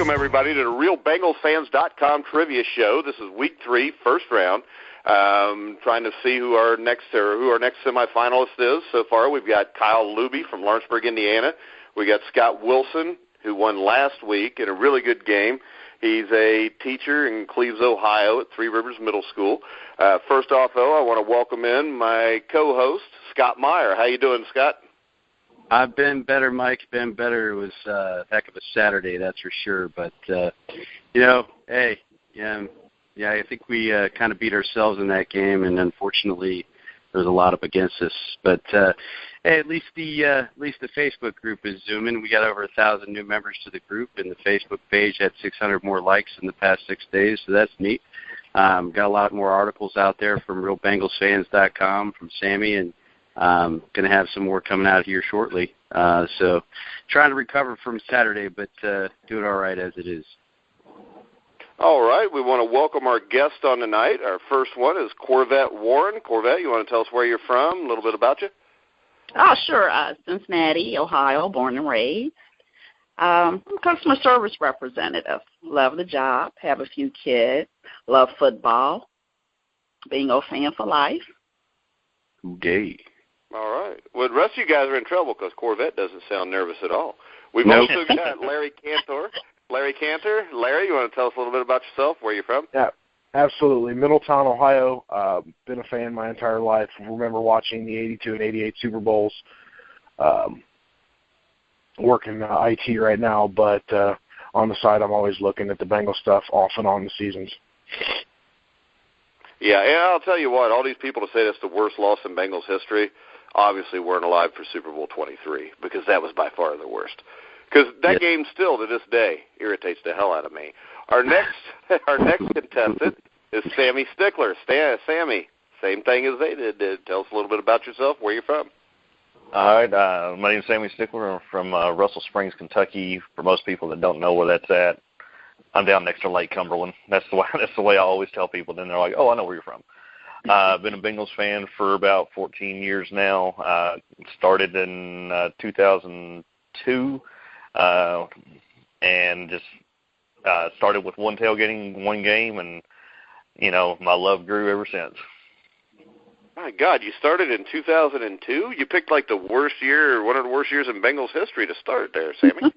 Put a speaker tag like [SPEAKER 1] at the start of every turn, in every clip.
[SPEAKER 1] Welcome, everybody, to the RealBengalsFans.com trivia show. This is week 3, first round. Trying to see who our next semifinalist is. So far, we've got Kyle Luby from Lawrenceburg, Indiana. We got Scott Wilson, who won last week in a really good game. He's a teacher in Cleves, Ohio at Three Rivers Middle School. First off, though, I want to welcome in my co-host, Scott Meyer. How you doing, Scott?
[SPEAKER 2] I've been better, Mike. Been better. It was a heck of a Saturday, that's for sure. But, hey, I think we kind of beat ourselves in that game, and unfortunately there was a lot up against us. But, hey, at least the Facebook group is zooming. We got over 1,000 new members to the group, and the Facebook page had 600 more likes in the past 6 days, so that's neat. Got a lot more articles out there from RealBengalsFans.com from Sammy, and going to have some more coming out here shortly. So trying to recover from Saturday, but doing all right as it is.
[SPEAKER 1] All right. We want to welcome our guest on tonight. Our first one is Corvette Warren. Corvette, you want to tell us where you're from, a little bit about you?
[SPEAKER 3] Oh, sure. Cincinnati, Ohio, born and raised. I'm a customer service representative. Love the job. Have a few kids. Love football. Bingo fan for life.
[SPEAKER 2] Gay.
[SPEAKER 1] All right. Well, the rest of you guys are in trouble because Corvette doesn't sound nervous at all. We've
[SPEAKER 2] Nope.
[SPEAKER 1] also got Larry Cantor. Larry, you want to tell us a little bit about yourself, where you're from?
[SPEAKER 4] Yeah, absolutely. Middletown, Ohio. Been a fan my entire life. Remember watching the 82 and 88 Super Bowls. Working IT right now, but on the side I'm always looking at the Bengals stuff off and on the seasons.
[SPEAKER 1] Yeah, and I'll tell you what, all these people to say that's the worst loss in Bengals history obviously weren't alive for Super Bowl 23 because that was by far the worst. Because that game still, to this day, irritates the hell out of me. Our next contestant is Sammy Stickler. Sammy, same thing as they did. Tell us a little bit about yourself, where you're from.
[SPEAKER 5] All right. My name is Sammy Stickler. I'm from Russell Springs, Kentucky. For most people that don't know where that's at, I'm down next to Lake Cumberland. That's the way I always tell people. Then they're like, oh, I know where you're from. I've been a Bengals fan for about 14 years now. Started in 2002 and just started with one tailgating, one game, and, my love grew ever since.
[SPEAKER 1] My God, you started in 2002? You picked like the worst year, one of the worst years in Bengals history to start there, Sammy.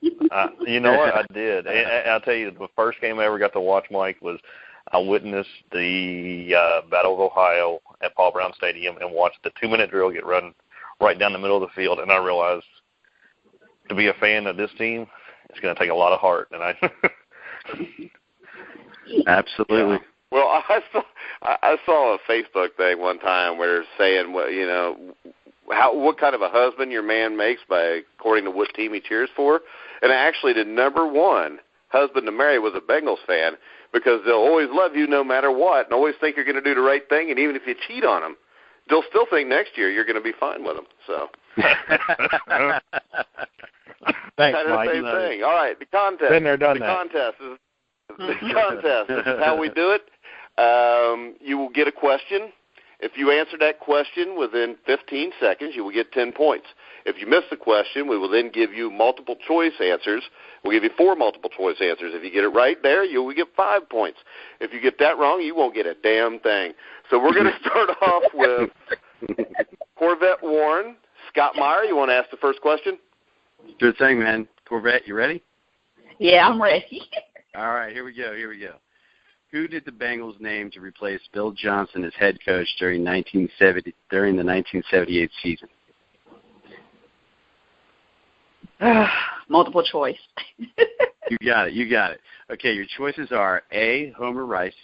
[SPEAKER 5] You know what? I did. And I'll tell you, the first game I ever got to watch, Mike, was I witnessed the Battle of Ohio at Paul Brown Stadium and watched the 2-minute drill get run right down the middle of the field, and I realized to be a fan of this team, it's going to take a lot of heart. And
[SPEAKER 2] Absolutely.
[SPEAKER 1] Yeah. Well, I saw a Facebook thing one time where it's saying, what kind of a husband your man makes by according to what team he cheers for, and actually the number one husband to marry was a Bengals fan because they'll always love you no matter what, and always think you're going to do the right thing, and even if you cheat on them, they'll still think next year you're going to be fine with them. So.
[SPEAKER 4] Thanks,
[SPEAKER 1] kind of
[SPEAKER 4] Mike.
[SPEAKER 1] the same thing. All right, the contest.
[SPEAKER 4] Been there, done
[SPEAKER 1] the
[SPEAKER 4] that.
[SPEAKER 1] contest is. The contest. This is how we do it. You will get a question. If you answer that question within 15 seconds, you will get 10 points. If you miss the question, we will then give you multiple choice answers. We'll give you 4 multiple choice answers. If you get it right there, you will get 5 points. If you get that wrong, you won't get a damn thing. So we're going to start off with Corvette Warren. Scott Meyer, you want to ask the first question?
[SPEAKER 2] Good thing, man. Corvette, you ready?
[SPEAKER 3] Yeah, I'm ready.
[SPEAKER 2] All right, here we go. Who did the Bengals name to replace Bill Johnson as head coach during the 1978 season?
[SPEAKER 3] Multiple choice.
[SPEAKER 2] You got it. Okay, your choices are A, Homer Rice,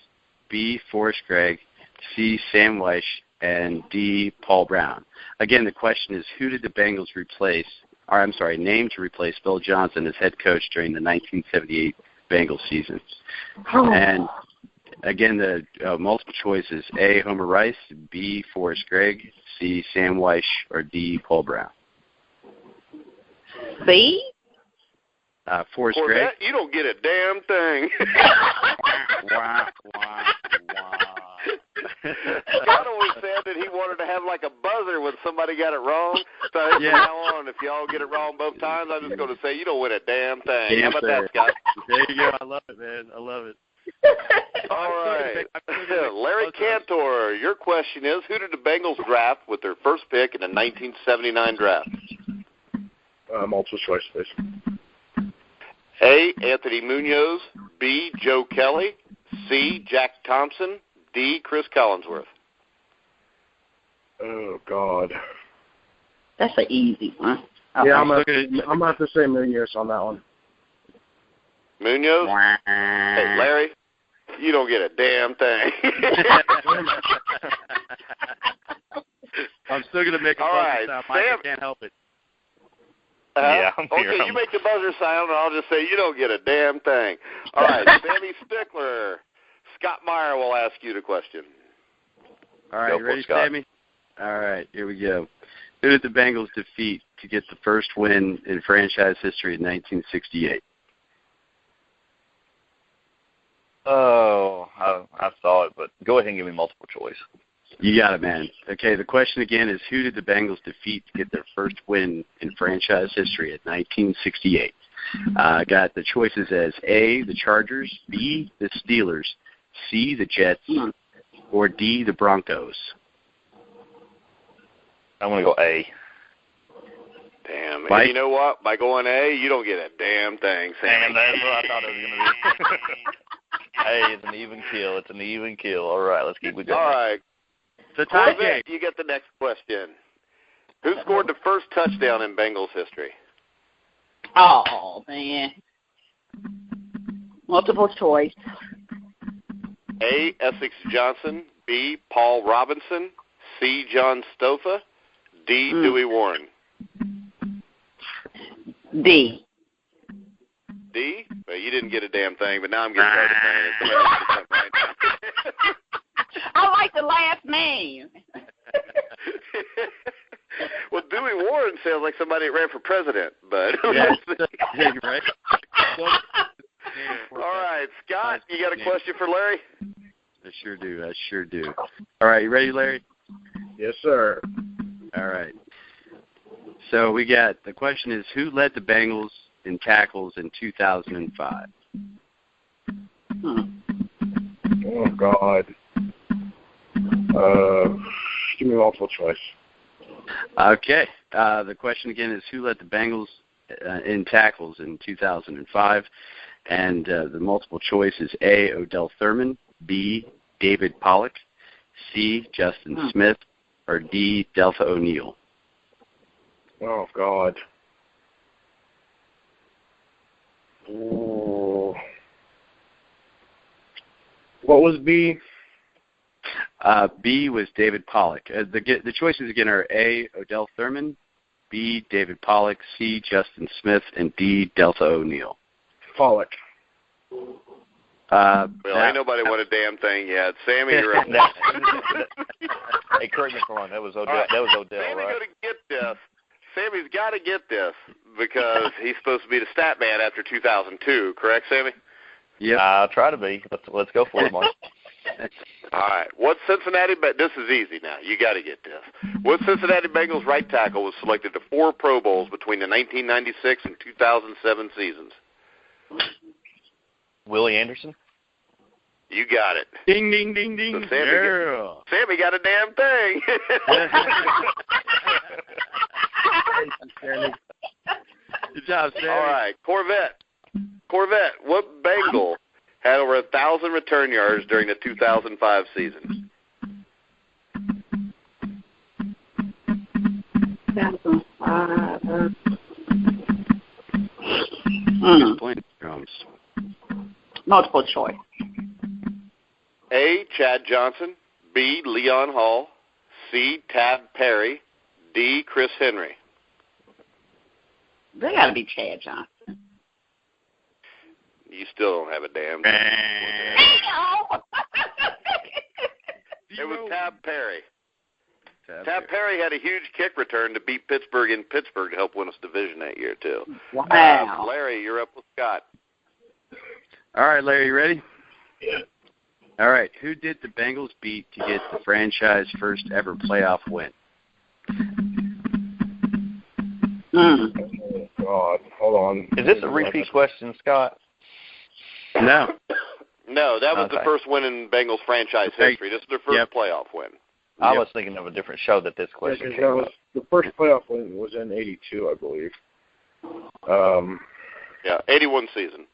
[SPEAKER 2] B, Forrest Gregg, C, Sam Weish, and D, Paul Brown. Again, the question is, who did the Bengals name to replace Bill Johnson as head coach during the 1978 Bengals season? And again, the multiple choices: A, Homer Rice, B, Forrest Gregg, C, Sam Weish, or D, Paul Brown.
[SPEAKER 3] B?
[SPEAKER 2] Forrest
[SPEAKER 1] Gregg?
[SPEAKER 2] Gregg.
[SPEAKER 1] You don't get a damn thing.
[SPEAKER 2] Wah.
[SPEAKER 1] Scott always said that he wanted to have like a buzzer when somebody got it wrong. So from now on, if y'all get it wrong both times, I'm just going to say you don't win a damn thing. How about that, Scott?
[SPEAKER 2] There you go. I love it, man. I love it.
[SPEAKER 1] All right. Larry Cantor, your question is, who did the Bengals draft with their first pick in the 1979 draft?
[SPEAKER 4] Multiple choice, please.
[SPEAKER 1] A, Anthony Munoz, B, Joe Kelly, C, Jack Thompson, D, Chris Collinsworth.
[SPEAKER 4] Oh, God.
[SPEAKER 3] That's an easy one.
[SPEAKER 4] Okay. Yeah, I'm going to have to say Munoz on that one.
[SPEAKER 1] Munoz? Hey, Larry, you don't get a damn thing.
[SPEAKER 2] I'm still going to make a buzzer sound, Mike. I can't help it.
[SPEAKER 5] Yeah, I'm
[SPEAKER 1] okay,
[SPEAKER 5] here.
[SPEAKER 1] You make the buzzer sound, and I'll just say you don't get a damn thing. All right, Sammy Stickler. Scott Meyer will ask you the question.
[SPEAKER 2] All right, you ready, Sammy? All right, here we go. Who did the Bengals defeat to get the first win in franchise history in 1968?
[SPEAKER 5] Oh, I saw it, but go ahead and give me multiple choice.
[SPEAKER 2] You got it, man. Okay, the question again is, who did the Bengals defeat to get their first win in franchise history in 1968? Got the choices as A, the Chargers, B, the Steelers, C, the Jets, or D, the Broncos.
[SPEAKER 5] I'm going to go A.
[SPEAKER 1] Damn. And you know what? By going A, you don't get a damn thing, Sammy.
[SPEAKER 5] Damn, that's what I thought it was going to be. Hey, it's an even kill. It's an even kill. All right, let's keep it going.
[SPEAKER 1] All right.
[SPEAKER 2] The tie game.
[SPEAKER 1] You get the next question. Who scored the first touchdown in Bengals history?
[SPEAKER 3] Oh, man. Multiple choice.
[SPEAKER 1] A, Essex Johnson, B, Paul Robinson, C, John Stofa, D, Dewey Warren.
[SPEAKER 3] D.
[SPEAKER 1] D? Well, you didn't get a damn thing, but now I'm getting tired of saying it. Somebody else gets something right.
[SPEAKER 3] I like the last name.
[SPEAKER 1] Well, Dewey Warren sounds like somebody that ran for president, but
[SPEAKER 2] yeah, you're right.
[SPEAKER 1] All right, Scott, you got a question for Larry?
[SPEAKER 2] I sure do. All right, you ready, Larry?
[SPEAKER 4] Yes, sir.
[SPEAKER 2] All right. So we got, the question is, who led the Bengals in tackles in 2005?
[SPEAKER 4] Oh, God. Give me multiple choice.
[SPEAKER 2] Okay. The question again is, who led the Bengals in tackles in 2005? And the multiple choice is A, Odell Thurman, B, David Pollock, C, Justin Smith, or D, Delta O'Neal.
[SPEAKER 4] Oh, God. Ooh. What was B?
[SPEAKER 2] B was David Pollock. The choices again are A, Odell Thurman, B, David Pollock, C, Justin Smith, and D, Delta O'Neal.
[SPEAKER 4] Pollock.
[SPEAKER 1] Well, ain't nobody won a damn thing yet. Sammy, you're up next.
[SPEAKER 5] Hey, correct me if I'm wrong. That was Odell. Right. That was Odell,
[SPEAKER 1] Sammy's
[SPEAKER 5] right?
[SPEAKER 1] Gonna get this. Sammy's got to get this because he's supposed to be the stat man after 2002. Correct, Sammy?
[SPEAKER 2] Yeah.
[SPEAKER 5] I'll try to be. Let's go for it, Mark.
[SPEAKER 1] All right. What Cincinnati? This is easy now. You got to get this. What Cincinnati Bengals right tackle was selected to 4 Pro Bowls between the 1996 and 2007 seasons?
[SPEAKER 5] Willie Anderson.
[SPEAKER 1] You got it.
[SPEAKER 2] Ding, ding, ding, ding.
[SPEAKER 1] So Sammy got a damn thing.
[SPEAKER 2] Good job, Sammy.
[SPEAKER 1] All right. Corvette. What Bengal had over 1,000 return yards during the 2005 season?
[SPEAKER 3] 2005.
[SPEAKER 2] Playing drums.
[SPEAKER 3] Multiple choice.
[SPEAKER 1] A, Chad Johnson, B, Leon Hall, C, Tab Perry, D, Chris Henry.
[SPEAKER 3] They got to be Chad Johnson.
[SPEAKER 1] You still don't have a damn thing. It was Tab Perry. Tab Perry had a huge kick return to beat Pittsburgh in Pittsburgh to help win us division that year, too.
[SPEAKER 3] Wow.
[SPEAKER 1] Larry, you're up with Scott.
[SPEAKER 2] All right, Larry, you ready?
[SPEAKER 4] Yeah.
[SPEAKER 2] All right. Who did the Bengals beat to get the franchise first ever playoff win?
[SPEAKER 4] Oh, God. Hold on.
[SPEAKER 5] Is this a repeat question, Scott?
[SPEAKER 2] No.
[SPEAKER 1] No, that was the first win in Bengals franchise history. This is their first playoff win.
[SPEAKER 5] I was thinking of a different show that this question came up.
[SPEAKER 4] The first playoff win was in '82, I believe.
[SPEAKER 1] 81 season.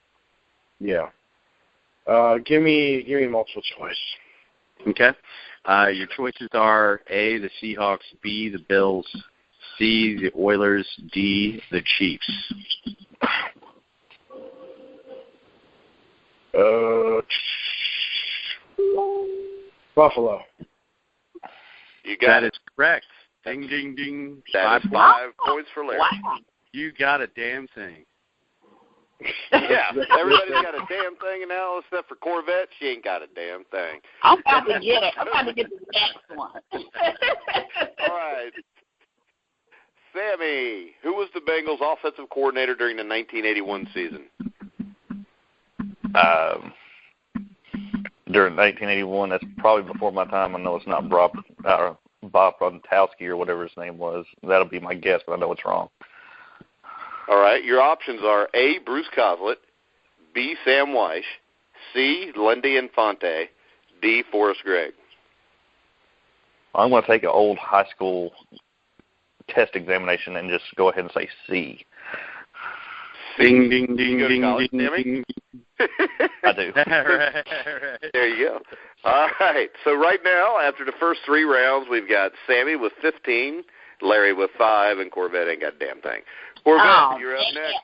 [SPEAKER 4] Yeah. Give me multiple choice.
[SPEAKER 2] Okay. Your choices are A, the Seahawks, B, the Bills, C, the Oilers, D, the Chiefs.
[SPEAKER 4] Buffalo.
[SPEAKER 1] You got
[SPEAKER 2] That
[SPEAKER 1] it.
[SPEAKER 2] is correct. Ding, ding, ding.
[SPEAKER 1] That is 5 points for Larry.
[SPEAKER 3] Wow.
[SPEAKER 2] You got a damn thing.
[SPEAKER 1] Yeah, everybody's got a damn thing now except for Corvette. She ain't got a damn thing.
[SPEAKER 3] I'm about to get it. I'm about to get the next one.
[SPEAKER 1] All right. Sammy, who was the Bengals offensive coordinator during the 1981 season?
[SPEAKER 5] During 1981, that's probably before my time. I know it's not Bob Gronkowski or whatever his name was. That'll be my guess, but I know it's wrong.
[SPEAKER 1] All right. Your options are A, Bruce Coslet, B, Sam Weish, C, Lundy Infante, D, Forrest Gregg.
[SPEAKER 5] I'm going to take an old high school test examination and just go ahead and say C.
[SPEAKER 2] Ding, ding, ding,
[SPEAKER 1] You go to
[SPEAKER 2] ding,
[SPEAKER 1] college,
[SPEAKER 2] ding,
[SPEAKER 1] Sammy?
[SPEAKER 2] ding.
[SPEAKER 5] I do.
[SPEAKER 2] Right.
[SPEAKER 1] There you go. All right. So right now, after the first 3 rounds, we've got Sammy with 15, Larry with 5, and Corvette ain't got a damn thing. Corvette, you're up next.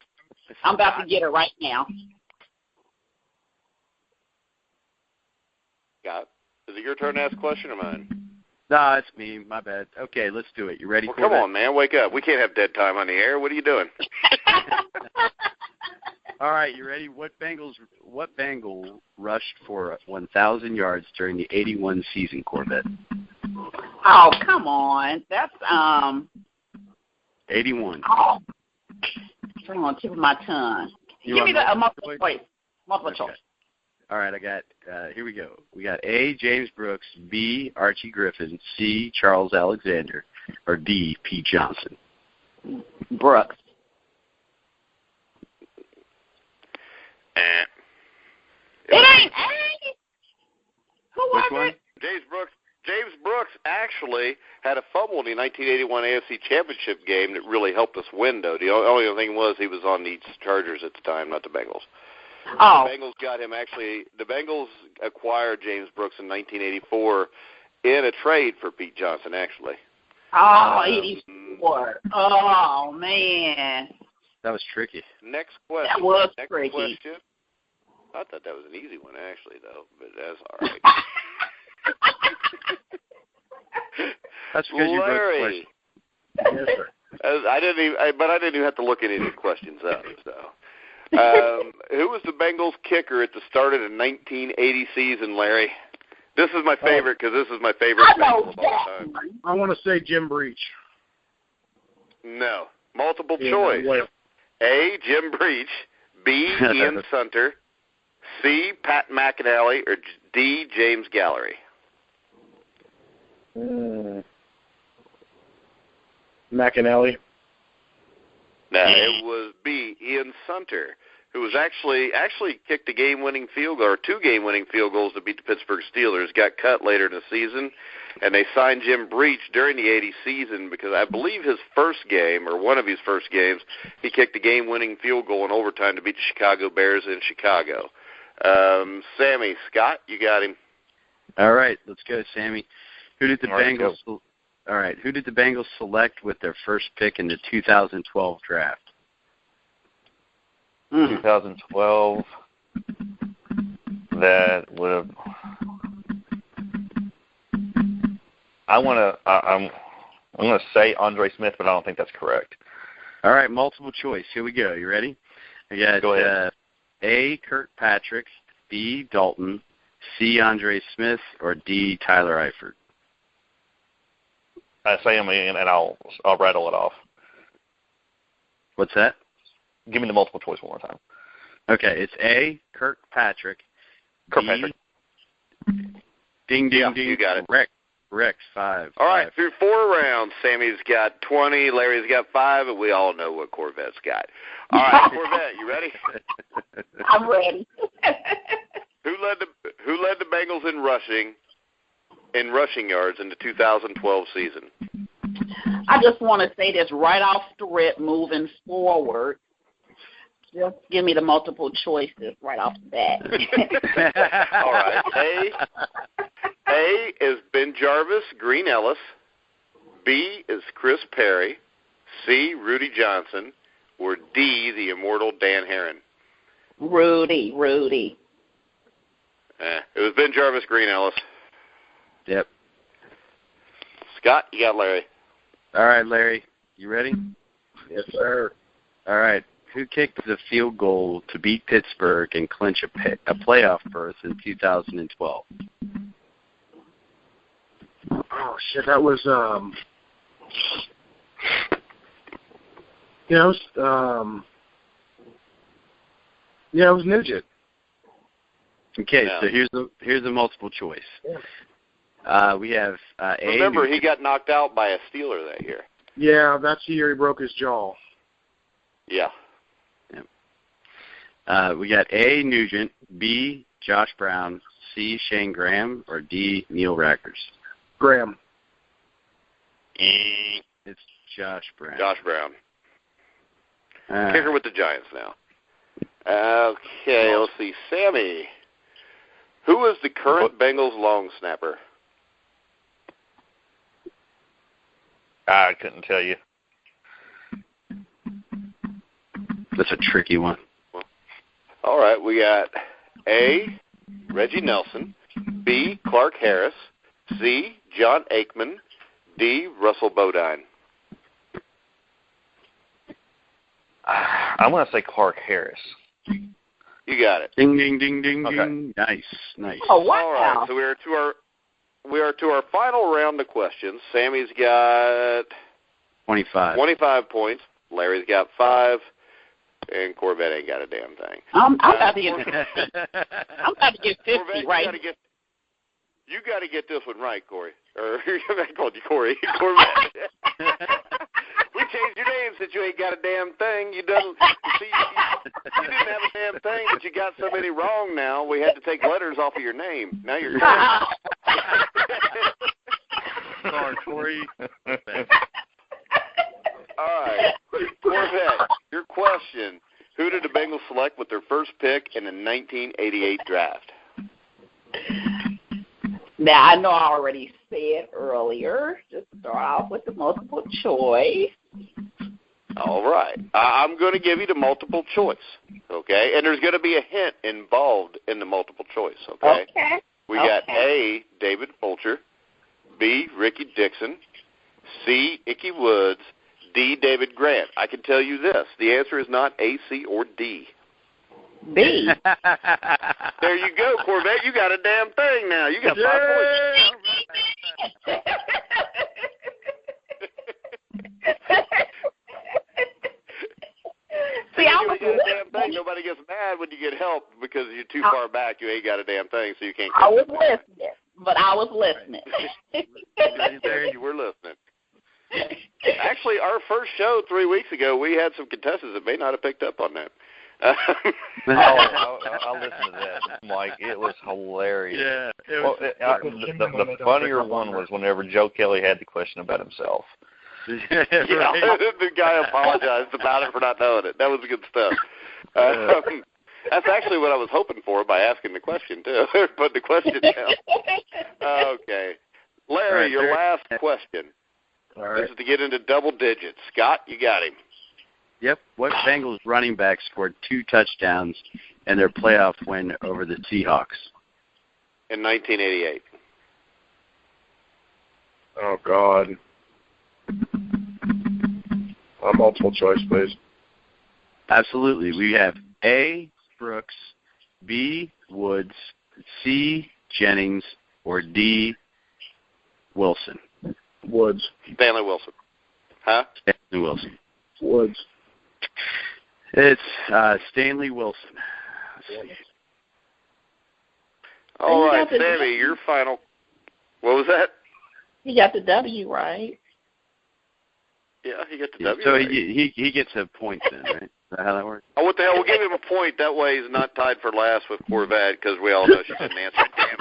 [SPEAKER 3] I'm about to get it right now.
[SPEAKER 1] Got it. Is it your turn to ask a question or mine?
[SPEAKER 2] No, it's me. My bad. Okay, let's do it. You ready?
[SPEAKER 1] Well, come on, man. Wake up. We can't have dead time on the air. What are you doing?
[SPEAKER 2] All right, you ready? What Bengal rushed for 1,000 yards during the 81 season, Corvette?
[SPEAKER 3] Oh, come on. That's
[SPEAKER 2] 81.
[SPEAKER 3] Oh, it's on the tip of my tongue.
[SPEAKER 2] You
[SPEAKER 3] Give me
[SPEAKER 2] want
[SPEAKER 3] the multiple choice. Multiple
[SPEAKER 2] Okay.
[SPEAKER 3] choice.
[SPEAKER 2] All right, I got. Here we go. We got A, James Brooks, B, Archie Griffin, C, Charles Alexander, or D, Pete Johnson.
[SPEAKER 3] Brooks. It ain't A. Who was
[SPEAKER 2] Which one?
[SPEAKER 3] it?
[SPEAKER 1] James Brooks actually had a fumble in the 1981 AFC Championship game that really helped us win, though. The only thing was he was on the Chargers at the time, not the Bengals.
[SPEAKER 3] Oh.
[SPEAKER 1] The Bengals got him the Bengals acquired James Brooks in 1984 in a trade for Pete Johnson, actually.
[SPEAKER 3] Oh, 84. Oh, man.
[SPEAKER 2] That was tricky.
[SPEAKER 1] Next question.
[SPEAKER 3] That was
[SPEAKER 1] Next
[SPEAKER 3] tricky.
[SPEAKER 1] question. I thought that was an easy one, actually, though, but that's all right.
[SPEAKER 2] That's because you wrote the
[SPEAKER 1] Larry.
[SPEAKER 2] question.
[SPEAKER 4] Yes, sir.
[SPEAKER 1] I didn't even have to look any of the questions up. So, who was the Bengals kicker at the start of the 1980 season, Larry? This is my favorite because this is my favorite
[SPEAKER 3] I know
[SPEAKER 1] Bengal of all time.
[SPEAKER 3] that.
[SPEAKER 4] I want to say Jim Breach.
[SPEAKER 1] No, multiple
[SPEAKER 4] Yeah,
[SPEAKER 1] choice.
[SPEAKER 4] well,
[SPEAKER 1] A, Jim Breach. B, Ian Sunter. C, Pat McAnally, or D, James Gallery.
[SPEAKER 4] McAnally.
[SPEAKER 1] No, it was B, Ian Sunter, who was actually kicked a game-winning field goal, or 2 game-winning field goals to beat the Pittsburgh Steelers. Got cut later in the season, and they signed Jim Breach during the 80 season because I believe his first game, or one of his first games, he kicked a game-winning field goal in overtime to beat the Chicago Bears in Chicago. Sammy, Scott, you got him.
[SPEAKER 2] All right, let's go, Sammy. Who did the
[SPEAKER 5] All right,
[SPEAKER 2] Bengals? All right, who did the Bengals select with their first pick in the 2012 draft?
[SPEAKER 5] 2012. That would have. I'm gonna say Andre Smith, but I don't think that's correct.
[SPEAKER 2] All right, multiple choice. Here we go. You ready? I got
[SPEAKER 5] Go ahead.
[SPEAKER 2] A, Kirkpatrick, B, Dalton, C, Andre Smith, or D, Tyler Eifert.
[SPEAKER 5] I say them again, and I'll rattle it off.
[SPEAKER 2] What's that?
[SPEAKER 5] Give me the multiple choice one more time.
[SPEAKER 2] Okay, it's A, Kirkpatrick.
[SPEAKER 5] Kirkpatrick.
[SPEAKER 2] B, ding, ding,
[SPEAKER 1] Yeah,
[SPEAKER 2] ding.
[SPEAKER 1] you got it.
[SPEAKER 2] Correct. Correct, 5.
[SPEAKER 1] All right, through 4 rounds, Sammy's got 20, Larry's got 5, and we all know what Corvette's got. All right, Corvette, you ready?
[SPEAKER 3] I'm ready.
[SPEAKER 1] Who led the Bengals in rushing yards in the 2012 season?
[SPEAKER 3] I just want to say this right off the rip, moving forward. Just give me the multiple choices right off the bat.
[SPEAKER 1] All right. A is Ben Jarvis, Green Ellis. B is Chris Perry. C, Rudy Johnson. Or D, the immortal Dan Herron?
[SPEAKER 3] Rudy.
[SPEAKER 1] It was Ben Jarvis, Green Ellis.
[SPEAKER 2] Yep.
[SPEAKER 1] Scott, you got Larry.
[SPEAKER 2] All right, Larry. You ready?
[SPEAKER 4] Yes, sir.
[SPEAKER 2] All right. Who kicked the field goal to beat Pittsburgh and clinch a playoff berth in 2012?
[SPEAKER 4] Oh shit, that was it was Nugent.
[SPEAKER 2] Okay,
[SPEAKER 1] Yeah.
[SPEAKER 2] so here's the multiple choice.
[SPEAKER 4] Yeah.
[SPEAKER 2] We have A.
[SPEAKER 1] Remember,
[SPEAKER 2] Nugent.
[SPEAKER 1] he got knocked out by a Steeler that year.
[SPEAKER 4] Yeah, that's the year he broke his jaw.
[SPEAKER 1] Yeah.
[SPEAKER 2] We got A. Nugent, B. Josh Brown, C. Shane Graham, or D. Neil Rackers.
[SPEAKER 4] Graham.
[SPEAKER 2] It's Josh Brown.
[SPEAKER 1] Josh Brown. Kicker with the Giants now. Okay, let's see. Sammy, who is the current Bengals long snapper?
[SPEAKER 5] I couldn't tell you.
[SPEAKER 2] That's a tricky one.
[SPEAKER 1] All right, we got A, Reggie Nelson, B, Clark Harris, C, John Aikman, D, Russell Bodine.
[SPEAKER 5] I'm going to say Clark Harris.
[SPEAKER 1] You got it.
[SPEAKER 2] Ding, ding, ding, ding,
[SPEAKER 5] Okay.
[SPEAKER 2] ding. Nice.
[SPEAKER 3] Oh, wow.
[SPEAKER 1] All right, so we are to our final round of questions. Sammy's got
[SPEAKER 2] 25.
[SPEAKER 1] 25 points. Larry's got 5. And Corvette ain't got a damn thing.
[SPEAKER 3] I'm about to get 50
[SPEAKER 1] Corvette,
[SPEAKER 3] right.
[SPEAKER 1] You got to get this one right, Corey. Or I called you Corey. Corvette. We changed your name since you ain't got a damn thing. You didn't have a damn thing, but you got so many wrong now. We had to take letters off of your name. Now you're correct.
[SPEAKER 2] Sorry, Corey.
[SPEAKER 1] All right, Corvette, your question. Who did the Bengals select with their first pick in the 1988 draft?
[SPEAKER 3] Now, I know I already said earlier, just start off with the multiple choice.
[SPEAKER 1] All right. I'm going to give you the multiple choice, okay? And there's going to be a hint involved in the multiple choice, okay?
[SPEAKER 3] Okay.
[SPEAKER 1] We got A, David Fulcher, B, Ricky Dixon, C, Ickey Woods, D, David Grant. I can tell you this. The answer is not A, C, or D.
[SPEAKER 3] B.
[SPEAKER 1] There you go, Corvette. You got a damn thing now. You got 5 points.
[SPEAKER 3] See, I was
[SPEAKER 1] you got a damn thing. Nobody gets mad when you get help because you're too far back. You ain't got a damn thing, so you can't.
[SPEAKER 3] I was listening, but I was listening.
[SPEAKER 1] There you were listening. Actually, our first show 3 weeks ago, we had some contestants that may not have picked up on that.
[SPEAKER 5] I'll listen to that, Mike. It was hilarious.
[SPEAKER 2] Yeah.
[SPEAKER 5] The funnier one was whenever Joe Kelly had the question about himself.
[SPEAKER 1] Yeah, the guy apologized about it for not knowing it. That was good stuff. That's actually what I was hoping for by asking the question, too. Put the question down. Okay. Larry,
[SPEAKER 2] right,
[SPEAKER 1] your last question.
[SPEAKER 4] All right.
[SPEAKER 1] This is to get into double digits. Scott, you got him.
[SPEAKER 2] Yep. What Bengals running back scored 2 touchdowns in their playoff win over the Seahawks?
[SPEAKER 1] In 1988.
[SPEAKER 4] Oh, God. Multiple choice, please.
[SPEAKER 2] Absolutely. We have A, Brooks, B, Woods, C, Jennings, or D, Wilson.
[SPEAKER 4] Woods.
[SPEAKER 1] Stanley Wilson. Huh?
[SPEAKER 2] Stanley Wilson.
[SPEAKER 4] Woods.
[SPEAKER 2] It's Stanley Wilson.
[SPEAKER 1] All right, Sammy, your final. What was that?
[SPEAKER 3] He got the W, right?
[SPEAKER 1] Yeah, he got the W.
[SPEAKER 2] So
[SPEAKER 1] right.
[SPEAKER 2] he gets a point then, right? Is that how that works?
[SPEAKER 1] Oh, what the hell? We'll give him a point. That way he's not tied for last with Corvette because we all know she didn't answer a damn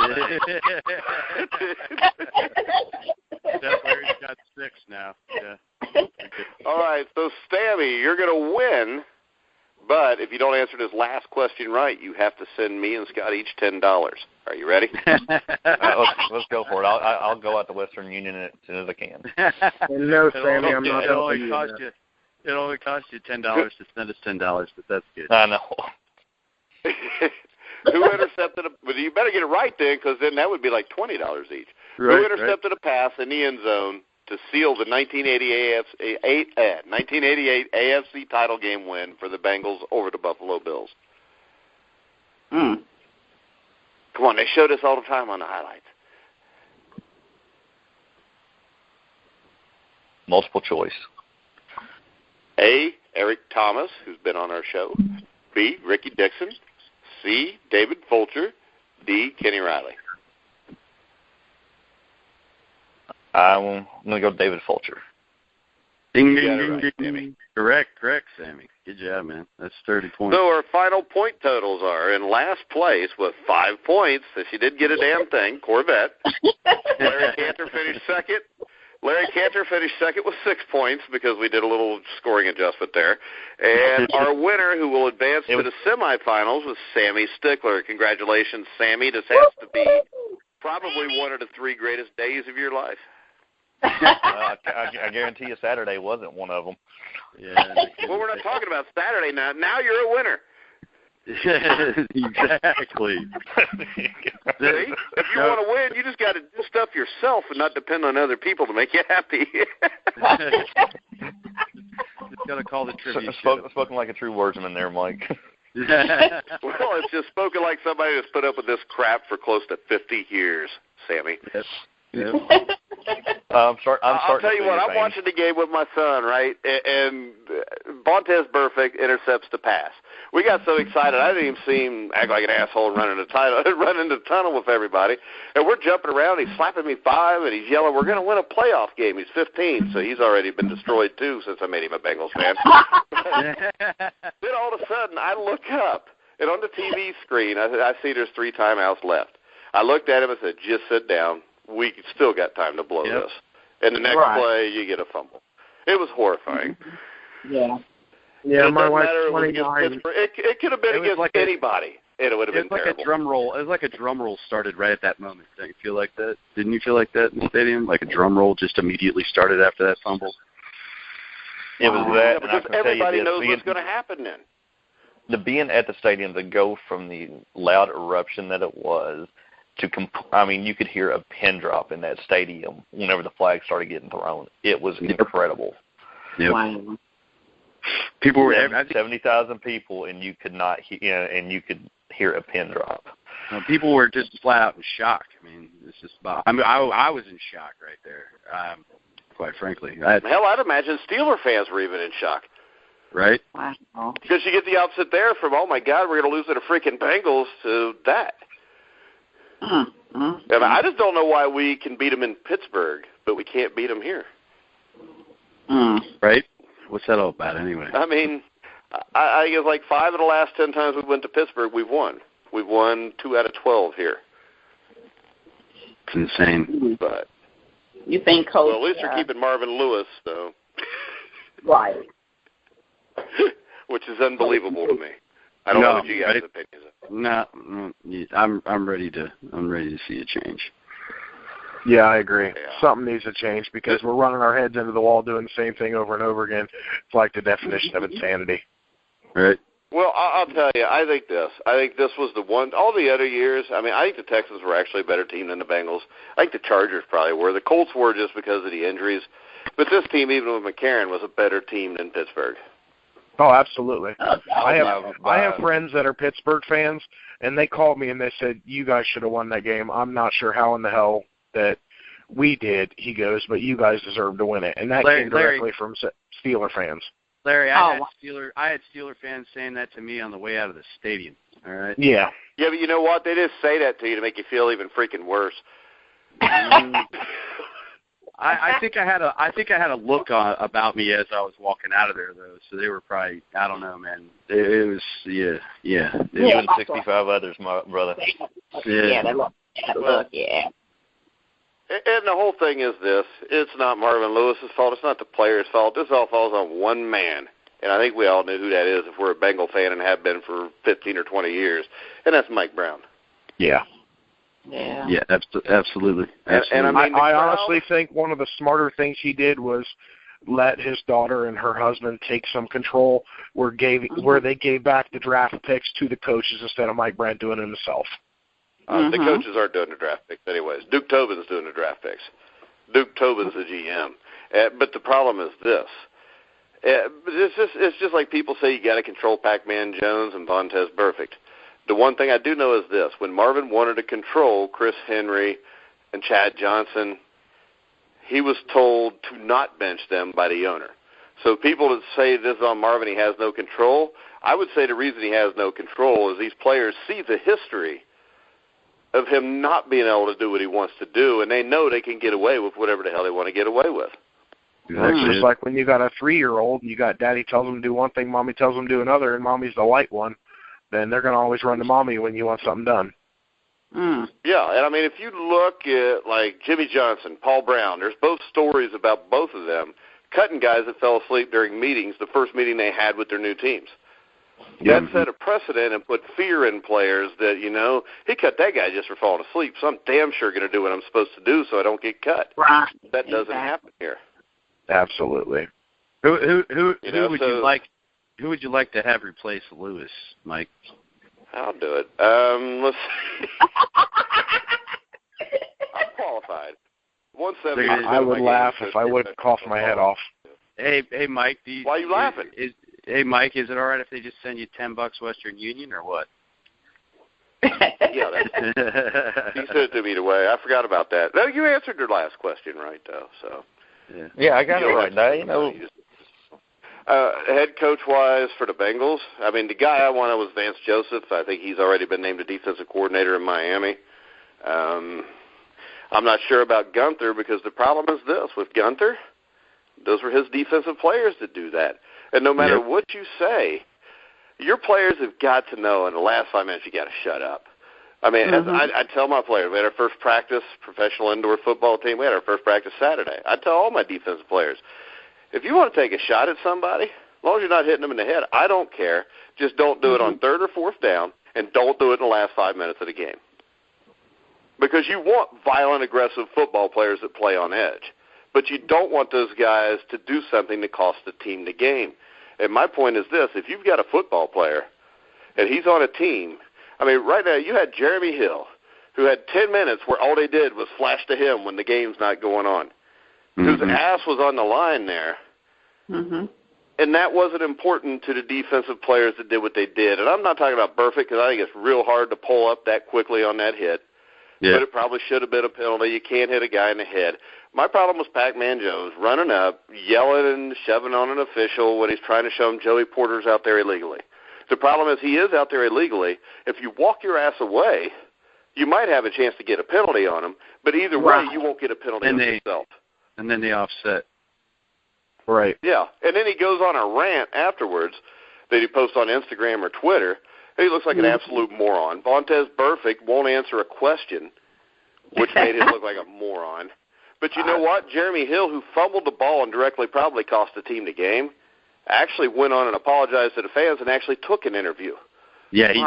[SPEAKER 2] That Larry's got 6 now. Yeah.
[SPEAKER 1] All right, so Stammy, you're going to win, but if you don't answer this last question right, you have to send me and Scott each $10. Are you ready?
[SPEAKER 5] Let's go for it. I'll go out to Western Union as soon as I can.
[SPEAKER 4] No, Sammy, I'm not helping you.
[SPEAKER 2] It only cost you $10 to send us $10, but that's good.
[SPEAKER 5] I know.
[SPEAKER 1] Who intercepted but you better get it right then, because then that would be like $20 each.
[SPEAKER 2] Right,
[SPEAKER 1] Who intercepted a pass in the end zone to seal the 1988 AFC title game win for the Bengals over the Buffalo Bills? Come on, they show this all the time on the highlights.
[SPEAKER 5] Multiple choice.
[SPEAKER 1] A, Eric Thomas, who's been on our show. B, Ricky Dixon. C, David Fulcher. D, Kenny Riley.
[SPEAKER 5] I'm going to go David Fulcher.
[SPEAKER 2] Ding,
[SPEAKER 1] You
[SPEAKER 2] ding,
[SPEAKER 1] got it
[SPEAKER 2] ding,
[SPEAKER 1] right,
[SPEAKER 2] ding.
[SPEAKER 1] Sammy.
[SPEAKER 2] Correct, Sammy. Good job, man. That's 30 points.
[SPEAKER 1] So our final point totals are in last place with 5 points, if she did get a damn thing, Corvette. Larry Cantor finished second. Larry Cantor finished second with 6 points because we did a little scoring adjustment there. And our winner, who will advance to the semifinals, was Sammy Stickler. Congratulations, Sammy. This has to be probably one of the 3 greatest days of your life.
[SPEAKER 5] I guarantee you Saturday wasn't one of them.
[SPEAKER 2] Yeah.
[SPEAKER 1] Well, we're not talking about Saturday now. Now you're a winner.
[SPEAKER 2] Exactly.
[SPEAKER 1] See? If you want to win, you just got to do stuff yourself and not depend on other people to make you happy.
[SPEAKER 2] Just got to call the trivia.
[SPEAKER 5] Spoken like a true wordsman there, Mike.
[SPEAKER 1] Well, it's just spoken like somebody that's put up with this crap for close to 50 years, Sammy.
[SPEAKER 2] Yes.
[SPEAKER 1] I'll tell you what, I'm watching the game with my son, right? And Vontez Burfict intercepts the pass. We got so excited, I didn't even see him act like an asshole and run into the tunnel with everybody. And we're jumping around, he's slapping me 5, and he's yelling, we're going to win a playoff game. He's 15, so he's already been destroyed too since I made him a Bengals fan. Then all of a sudden, I look up, and on the TV screen, I see there's 3 timeouts left. I looked at him and said, just sit down. We still got time to blow this. And the next play, you get a fumble. It was horrifying.
[SPEAKER 3] Yeah.
[SPEAKER 4] Yeah, my wife's
[SPEAKER 1] matter,
[SPEAKER 4] 29.
[SPEAKER 1] It could have been against anybody, and it would have been terrible.
[SPEAKER 2] Like a drum roll. It was like a drum roll started right at that moment. Don't you feel like that? Didn't you feel like that in the stadium? Like a drum roll just immediately started after that fumble?
[SPEAKER 5] It was that.
[SPEAKER 1] Yeah, because everybody knows what's going to happen then.
[SPEAKER 5] The being at the stadium, to go from the loud eruption that it was to, you could hear a pin drop in that stadium whenever the flag started getting thrown. It was incredible.
[SPEAKER 2] Yep.
[SPEAKER 3] Wow.
[SPEAKER 2] People were
[SPEAKER 5] 70,000 people, and you could not, and you could hear a pin drop.
[SPEAKER 2] People were just flat out in shock. I mean, it's just about. I mean, I was in shock right there. Quite frankly,
[SPEAKER 1] hell, I'd imagine Steeler fans were even in shock.
[SPEAKER 2] Right?
[SPEAKER 3] Wow.
[SPEAKER 1] Because you get the opposite there from, oh my God, we're going to lose to the freaking Bengals, to that.
[SPEAKER 3] Mm-hmm.
[SPEAKER 1] I just don't know why we can beat them in Pittsburgh, but we can't beat them here.
[SPEAKER 2] Right? What's that all about anyway?
[SPEAKER 1] I mean, I guess like 5 of the last 10 times we went to Pittsburgh, we've won. We've won 2 out of 12 here.
[SPEAKER 2] It's insane.
[SPEAKER 1] But
[SPEAKER 3] you think Coach?
[SPEAKER 1] Well, at least they're keeping Marvin Lewis, though.
[SPEAKER 3] Right.
[SPEAKER 1] Which is unbelievable to me. I don't know what you guys' opinions are.
[SPEAKER 2] No, I'm ready to see a change.
[SPEAKER 4] Yeah, I agree.
[SPEAKER 1] Yeah.
[SPEAKER 4] Something needs to change because we're running our heads into the wall doing the same thing over and over again. It's like the definition of insanity.
[SPEAKER 2] Right.
[SPEAKER 1] Well, I'll tell you, I think this was the one. All the other years, I think the Texans were actually a better team than the Bengals. I think the Chargers probably were. The Colts were just because of the injuries. But this team, even with McCarron, was a better team than Pittsburgh.
[SPEAKER 4] Oh, absolutely. I have friends that are Pittsburgh fans, and they called me and they said, you guys should have won that game. I'm not sure how in the hell that we did, he goes, but you guys deserve to win it. And that came directly from Steeler fans.
[SPEAKER 2] Larry, I had Steeler fans saying that to me on the way out of the stadium. All right.
[SPEAKER 4] Yeah.
[SPEAKER 1] Yeah, but you know what? They just say that to you to make you feel even freaking worse.
[SPEAKER 2] I think I had a look about me as I was walking out of there, though. So they were probably, I don't know, man. It was, yeah.
[SPEAKER 5] You and 65 others, my brother.
[SPEAKER 3] Yeah, that look. Yeah.
[SPEAKER 1] And the whole thing is this. It's not Marvin Lewis's fault. It's not the player's fault. This all falls on one man. And I think we all knew who that is if we're a Bengal fan and have been for 15 or 20 years. And that's Mike Brown.
[SPEAKER 4] Yeah.
[SPEAKER 2] Yeah, absolutely.
[SPEAKER 1] And
[SPEAKER 4] I honestly think one of the smarter things he did was let his daughter and her husband take some control where they gave back the draft picks to the coaches instead of Mike Brown doing it himself.
[SPEAKER 1] The coaches aren't doing the draft picks anyways. Duke Tobin's doing the draft picks. Duke Tobin's the GM. But the problem is this. It's just like people say you got to control Pac-Man Jones and Vontaze Burfict. The one thing I do know is this. When Marvin wanted to control Chris Henry and Chad Johnson, he was told to not bench them by the owner. So people that say this is on Marvin, he has no control, I would say the reason he has no control is these players see the history of him not being able to do what he wants to do, and they know they can get away with whatever the hell they want to get away with.
[SPEAKER 4] It's just like when you got a 3-year-old and you got daddy tells them to do one thing, mommy tells them to do another, and mommy's the light one. Then they're going to always run to mommy when you want something done.
[SPEAKER 1] Yeah, and I mean, if you look at, like, Jimmy Johnson, Paul Brown, there's both stories about both of them cutting guys that fell asleep during meetings, the first meeting they had with their new teams. That set a precedent and put fear in players that, he cut that guy just for falling asleep, so I'm damn sure going to do what I'm supposed to do so I don't get cut.
[SPEAKER 3] Right.
[SPEAKER 1] That doesn't happen here.
[SPEAKER 4] Absolutely.
[SPEAKER 2] Who would you like to have replace Lewis, Mike?
[SPEAKER 1] I'll do it. Let's see. I'm qualified. 170.
[SPEAKER 4] I would laugh if I would cough my head off.
[SPEAKER 2] Hey, Mike.
[SPEAKER 1] Why are you laughing?
[SPEAKER 2] Hey, Mike, is it all right if they just send you $10 Western Union or what?
[SPEAKER 1] Yeah, he said it to me either way. I forgot about that. No, you answered your last question right, though. So.
[SPEAKER 5] Yeah, I got it right now.
[SPEAKER 1] Head coach-wise for the Bengals, I mean, the guy I wanted was Vance Joseph. I think he's already been named a defensive coordinator in Miami. I'm not sure about Gunther because the problem is this. With Gunther, those were his defensive players that do that. And no matter what you say, your players have got to know in the last 5 minutes you got to shut up. I mean, I tell my players, we had our first practice, professional indoor football team, we had our first practice Saturday. I tell all my defensive players, if you want to take a shot at somebody, as long as you're not hitting them in the head, I don't care. Just don't do it on 3rd or 4th down, and don't do it in the last 5 minutes of the game. Because you want violent, aggressive football players that play on edge. But you don't want those guys to do something that costs the team the game. And my point is this. If you've got a football player and he's on a team, I mean, right now you had Jeremy Hill, who had 10 minutes where all they did was flash to him when the game's not going on, whose ass was on the line there. And that wasn't important to the defensive players that did what they did. And I'm not talking about Burfict because I think it's real hard to pull up that quickly on that hit. But it probably should have been a penalty. You can't hit a guy in the head. My problem was Pac-Man Jones running up, yelling and shoving on an official when he's trying to show him Joey Porter's out there illegally. The problem is he is out there illegally. If you walk your ass away, you might have a chance to get a penalty on him, but either way, you won't get a penalty on yourself.
[SPEAKER 2] And then they offset.
[SPEAKER 4] Right.
[SPEAKER 1] Yeah, and then he goes on a rant afterwards that he posts on Instagram or Twitter. He looks like an absolute moron. Vontaze Burfict won't answer a question, which made him look like a moron. But you know what? Jeremy Hill, who fumbled the ball and directly probably cost the team the game, actually went on and apologized to the fans and actually took an interview.
[SPEAKER 2] Yeah, he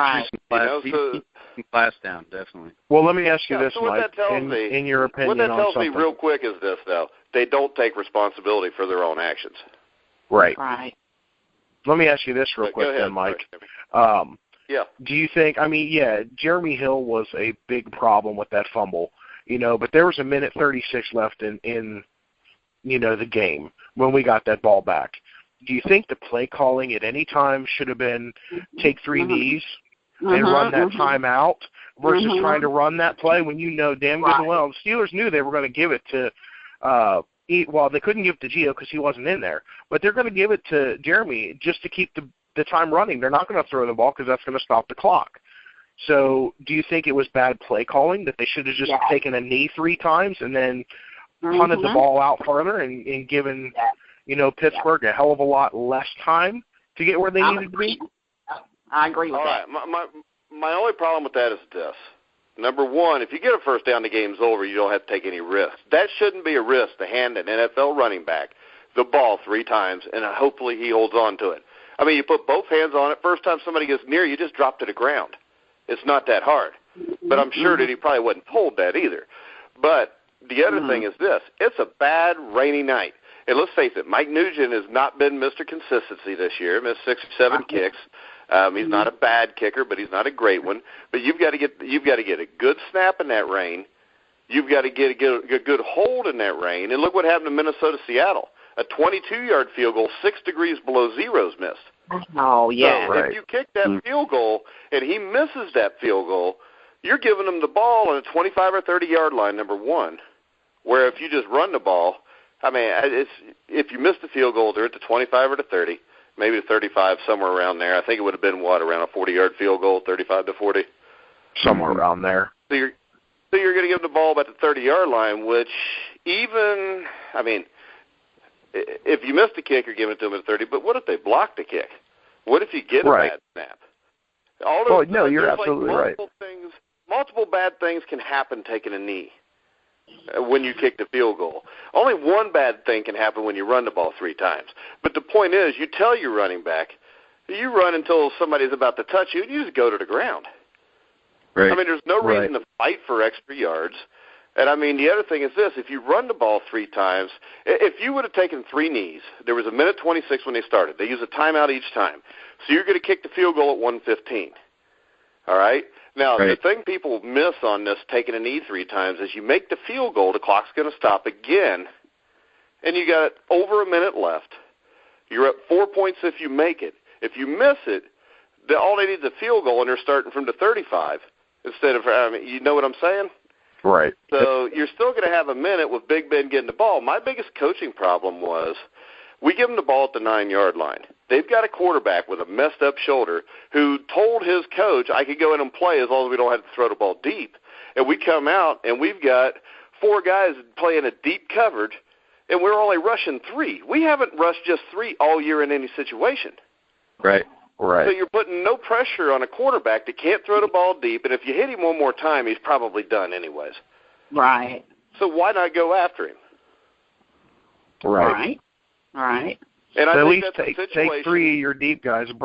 [SPEAKER 2] threw some class down, definitely.
[SPEAKER 4] Well, let me ask you this,
[SPEAKER 1] so
[SPEAKER 4] Mike, in your opinion
[SPEAKER 1] what that tells
[SPEAKER 4] on
[SPEAKER 1] me real quick is this, though. They don't take responsibility for their own actions.
[SPEAKER 4] Right.
[SPEAKER 3] Let
[SPEAKER 4] me ask you this real quick then, Mike. Do you think, Jeremy Hill was a big problem with that fumble, but there was a minute 36 left in the game when we got that ball back. Do you think the play calling at any time should have been take 3 knees and run that timeout versus trying to run that play when damn good and well the Steelers knew they were going to give it to they couldn't give it to Gio because he wasn't in there, but they're going to give it to Jeremy just to keep the time running. They're not going to throw the ball because that's going to stop the clock. So do you think it was bad play calling that they should have just taken a knee 3 times and then punted the ball out further and given, Pittsburgh a hell of a lot less time to get where they needed to be.
[SPEAKER 3] I agree with that.
[SPEAKER 1] All right. My only problem with that is this. Number one, if you get a first down, the game's over. You don't have to take any risks. That shouldn't be a risk to hand an NFL running back the ball 3 times, and hopefully he holds on to it. I mean, you put both hands on it. First time somebody gets near you, just drop to the ground. It's not that hard. But I'm sure that he probably wasn't told that either. But the other thing is this. It's a bad, rainy night. And let's face it, Mike Nugent has not been Mr. Consistency this year. Missed 6 or 7 kicks. He's not a bad kicker, but he's not a great one. But you've got to get a good snap in that rain. You've got to get a good hold in that rain. And look what happened to Minnesota-Seattle. A 22-yard field goal, 6 degrees below zero's missed.
[SPEAKER 3] Oh, yeah.
[SPEAKER 1] So if you kick that field goal and he misses that field goal, you're giving him the ball on a 25 or 30-yard line, number one, where if you just run the ball, I mean, if you miss the field goal, they're at the 25 or the 30, maybe the 35, somewhere around there. I think it would have been, around a 40-yard field goal, 35 to 40?
[SPEAKER 4] Somewhere around there.
[SPEAKER 1] So you're going to give the ball about the 30-yard line, which even, I mean, if you miss the kick, you're giving it to them at 30, but what if they block the kick? What if you get a bad snap?
[SPEAKER 4] You're absolutely right.
[SPEAKER 1] Multiple bad things can happen taking a knee when you kick the field goal. Only one bad thing can happen when you run the ball 3 times. But the point is, you tell your running back, you run until somebody's about to touch you, and you just go to the ground.
[SPEAKER 2] Right.
[SPEAKER 1] I mean, there's no reason to fight for extra yards. And, I mean, the other thing is this. If you run the ball 3 times, if you would have taken 3 knees, there was a minute 26 when they started. They use a timeout each time. So you're going to kick the field goal at 1:15. All right? Now, the thing people miss on this taking a knee 3 times is you make the field goal, the clock's going to stop again, and you got over a minute left. You're up 4 points if you make it. If you miss it, all they need is a field goal, and they're starting from the 35 instead of, you know what I'm saying?
[SPEAKER 4] Right.
[SPEAKER 1] So you're still going to have a minute with Big Ben getting the ball. My biggest coaching problem was we give them the ball at the 9-yard line. They've got a quarterback with a messed-up shoulder who told his coach, I could go in and play as long as we don't have to throw the ball deep. And we come out, and we've got 4 guys playing a deep coverage, and we're only rushing 3. We haven't rushed just 3 all year in any situation.
[SPEAKER 2] Right.
[SPEAKER 1] So you're putting no pressure on a quarterback that can't throw the ball deep, and if you hit him one more time, he's probably done anyways.
[SPEAKER 3] Right.
[SPEAKER 1] So why not go after him?
[SPEAKER 4] Right.
[SPEAKER 1] And
[SPEAKER 4] at
[SPEAKER 1] I
[SPEAKER 4] least
[SPEAKER 1] think
[SPEAKER 4] take 3 of your deep guys and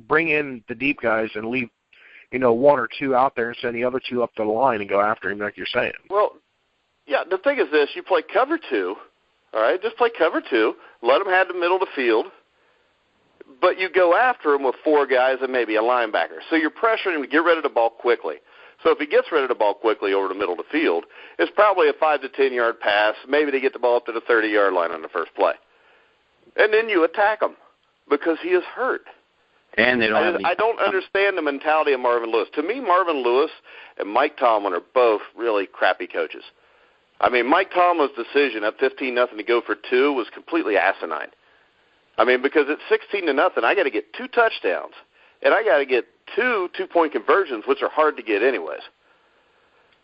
[SPEAKER 4] bring in the deep guys and leave, 1 or 2 out there and send the other 2 up the line and go after him like you're saying.
[SPEAKER 1] Well, yeah, the thing is this. You play cover 2, all right? Just play cover 2. Let them have the middle of the field. But you go after him with 4 guys and maybe a linebacker. So you're pressuring him to get rid of the ball quickly. So if he gets rid of the ball quickly over the middle of the field, it's probably a 5 to 10-yard pass. Maybe they get the ball up to the 30-yard line on the first play. And then you attack him because he is hurt.
[SPEAKER 2] And they don't
[SPEAKER 1] I don't understand the mentality of Marvin Lewis. To me, Marvin Lewis and Mike Tomlin are both really crappy coaches. I mean, Mike Tomlin's decision at 15-0 to go for 2 was completely asinine. I mean, because it's 16-0, I got to get 2 touchdowns, and I got to get 2 2-point conversions, which are hard to get anyways.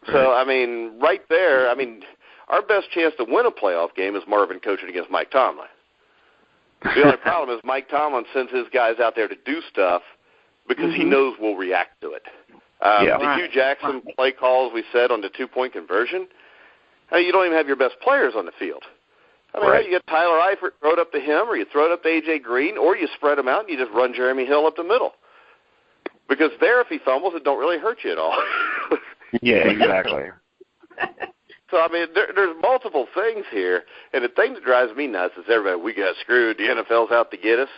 [SPEAKER 1] Right. So, I mean, right there, our best chance to win a playoff game is Marvin coaching against Mike Tomlin. The only problem is Mike Tomlin sends his guys out there to do stuff because he knows we'll react to it. The Hugh Jackson play calls we said on the 2-point conversion, you don't even have your best players on the field. You get Tyler Eifert, throw it up to him, or you throw it up to A.J. Green, or you spread him out and you just run Jeremy Hill up the middle. Because there, if he fumbles, it don't really hurt you at all.
[SPEAKER 4] Yeah, exactly.
[SPEAKER 1] So, there's multiple things here, and the thing that drives me nuts is everybody, we got screwed, the NFL's out to get us.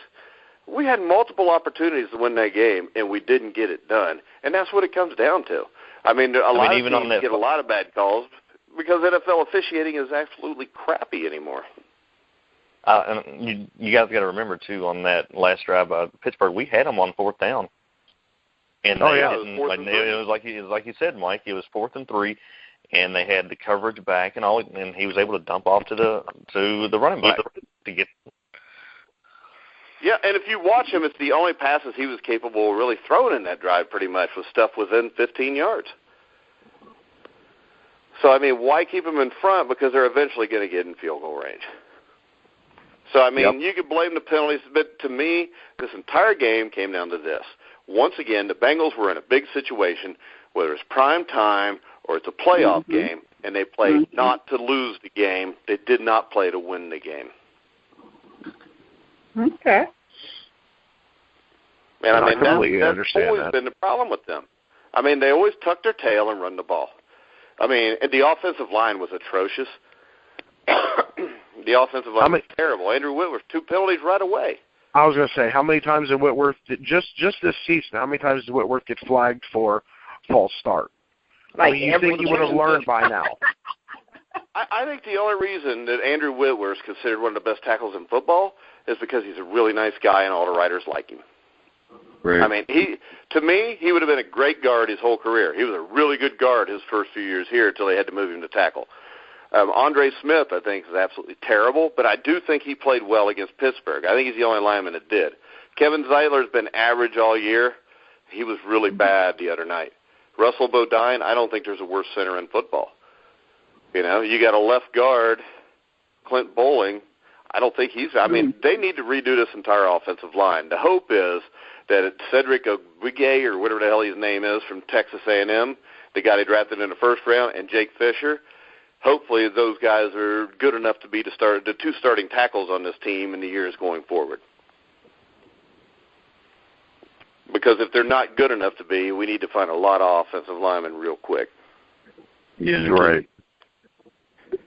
[SPEAKER 1] We had multiple opportunities to win that game, and we didn't get it done, and that's what it comes down to. A lot of teams get a lot of bad calls because NFL officiating is absolutely crappy anymore.
[SPEAKER 5] And you guys got to remember, too, on that last drive by Pittsburgh, we had them on 4th down. And it was like you said, Mike. It was 4th and 3, and they had the coverage back and all, and he was able to dump off to the running back to get.
[SPEAKER 1] Yeah, and if you watch him, it's the only passes he was capable of really throwing in that drive. Pretty much was stuff within 15 yards. So, I mean, why keep them in front? Because they're eventually going to get in field goal range. So, I mean, you could blame the penalties, but to me, this entire game came down to this. Once again, the Bengals were in a big situation, whether it's prime time or it's a playoff game, and they played not to lose the game. They did not play to win the game.
[SPEAKER 3] Okay.
[SPEAKER 1] And I mean, that's always
[SPEAKER 4] that.
[SPEAKER 1] been the problem with them. I mean, they always tuck their tail and run the ball. I mean, and the offensive line was atrocious. The offensive line was terrible. Andrew Whitworth, 2 penalties right away.
[SPEAKER 4] I was going to say, how many times did Whitworth, just this season, how many times did Whitworth get flagged for false start?
[SPEAKER 3] Like,
[SPEAKER 4] I mean, you think he would have learned by now.
[SPEAKER 1] I think the only reason that Andrew Whitworth is considered one of the best tackles in football is because he's a really nice guy and all the writers like him.
[SPEAKER 2] Right.
[SPEAKER 1] I mean, to me, he would have been a great guard his whole career. He was a really good guard his first few years here until they had to move him to tackle. Andre Smith, I think, is absolutely terrible, but I do think he played well against Pittsburgh. I think he's the only lineman that did. Kevin Zeitler's been average all year. He was really bad the other night. Russell Bodine, I don't think there's a worse center in football. You know, you got a left guard, Clint Bowling. I don't think I mean, they need to redo this entire offensive line. The hope is that Cedric Ogbigay, or whatever the hell his name is, from Texas A&M, the guy they drafted in the first round, and Jake Fisher, hopefully those guys are good enough to be the 2 starting tackles on this team in the years going forward. Because if they're not good enough to be, we need to find a lot of offensive linemen real quick.
[SPEAKER 2] Yeah,
[SPEAKER 4] right.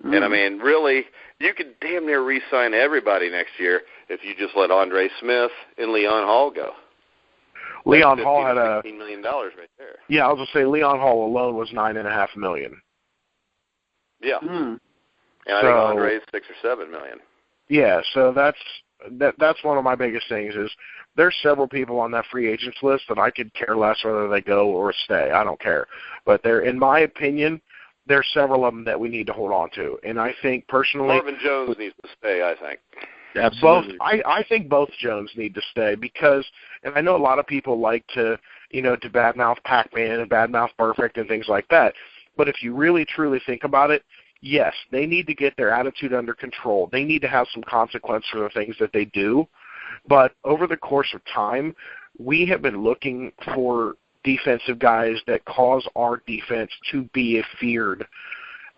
[SPEAKER 1] And, I mean, really, you could damn near re-sign everybody next year if you just let Andre Smith and Leon Hall go.
[SPEAKER 4] Leon Hall had
[SPEAKER 1] $16 million right there.
[SPEAKER 4] Yeah, I was going to say Leon Hall alone was $9.5 million.
[SPEAKER 1] Yeah. And I think Andre's $6 or $7 million.
[SPEAKER 4] Yeah, so that's one of my biggest things is there's several people on that free agents list that I could care less whether they go or stay. I don't care. But in my opinion, there's several of them that we need to hold on to. And I think personally,
[SPEAKER 1] Marvin Jones needs to stay, I think.
[SPEAKER 2] Absolutely.
[SPEAKER 4] I think both Jones need to stay because, and I know a lot of people like to badmouth Pac-Man and badmouth Perfect and things like that. But if you really, truly think about it, yes, they need to get their attitude under control. They need to have some consequence for the things that they do. But over the course of time, we have been looking for defensive guys that cause our defense to be feared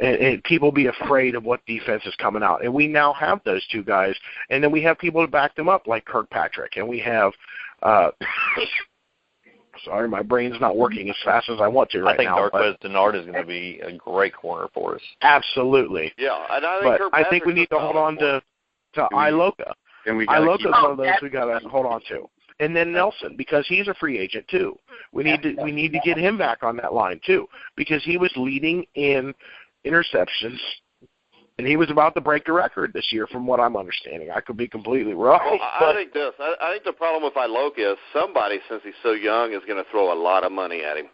[SPEAKER 4] and people be afraid of what defense is coming out. And we now have those 2 guys. And then we have people to back them up like Kirkpatrick. And we have sorry, my brain's not working as fast as I want to right now.
[SPEAKER 5] I think Darquez Denard is going to be a great corner for us.
[SPEAKER 4] Absolutely.
[SPEAKER 1] Yeah, and
[SPEAKER 4] I think we need to hold on to Iloka. Iloka's one of those we got to hold on to. And then Nelson, because he's a free agent too. We need to get him back on that line too, because he was leading in interceptions, and he was about to break the record this year, from what I'm understanding. I could be completely wrong.
[SPEAKER 1] Well, I think this. I think the problem with Iloka is somebody, since he's so young, is going to throw a lot of money at him.